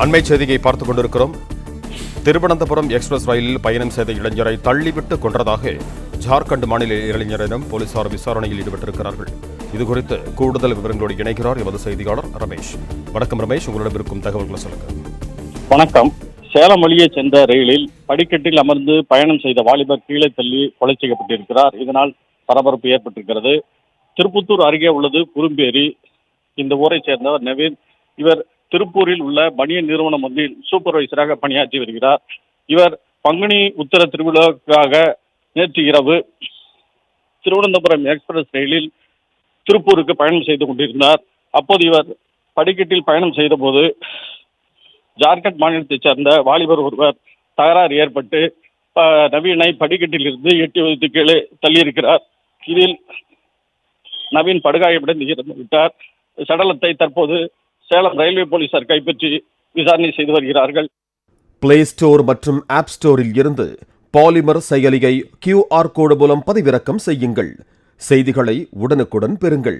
அண்மை செய்தியை பார்த்துக் கொண்டிருக்கிறோம். திருவனந்தபுரம் எக்ஸ்பிரஸ் ரயிலில் பயணம் செய்த இளைஞரை தள்ளிவிட்டு கொன்றதாக ஜார்க்கண்ட் மாநில இளைஞரிடம் போலீசார் விசாரணையில் ஈடுபட்டிருக்கிறார்கள். இதுகுறித்து கூடுதல் விவரங்களோடு இணைகிறார் எமது செய்தியாளர் ரமேஷ். வணக்கம் ரமேஷ், உங்களிடம் இருக்கும் தகவல்களை சொல்லுங்க. வணக்கம். சேலம் வழியே சென்ற ரயிலில் படிக்கட்டில் அமர்ந்து பயணம் செய்த வாலிபர் கீழே தள்ளி கொலை செய்யப்பட்டிருக்கிறார். இதனால் பரபரப்பு ஏற்பட்டிருக்கிறது. திருப்புத்தூர் அருகே உள்ளது குறும்பேரி. இந்த ஊரை சேர்ந்தவர் நவீன். இவர் திருப்பூரில் உள்ள பனியன் நிறுவனம் ஒன்றில் சூப்பர்வைசராக பணியாற்றி வருகிறார். இவர் பங்குனி உத்தர திருவிழாவுக்காக நேற்று இரவு திருவனந்தபுரம் எக்ஸ்பிரஸ் ரயிலில் திருப்பூருக்கு பயணம் செய்து கொண்டிருந்தார். அப்போது இவர் படிக்கட்டில் பயணம் செய்த போது ஜார்க்கண்ட் மாநிலத்தைச் சேர்ந்த வாலிபர் ஒருவர் தகராறு ஏற்பட்டு நவீனை படிக்கட்டில் இருந்து 8 வயது கீழே தள்ளியிருக்கிறார். இதில் நவீன் படுகாயமடைந்து இறந்து விட்டார். சடலத்தை தற்போது சேலம் ரயில்வே போலீசார் கைப்பற்றி விசாரணை செய்து வருகிறார்கள். பிளே ஸ்டோர் மற்றும் ஆப் ஸ்டோரில் இருந்து பாலிமர் செயலியை QR கோடு மூலம் பதிவிறக்கம் செய்யுங்கள். செய்திகளை உடனுக்குடன் பெறுங்கள்.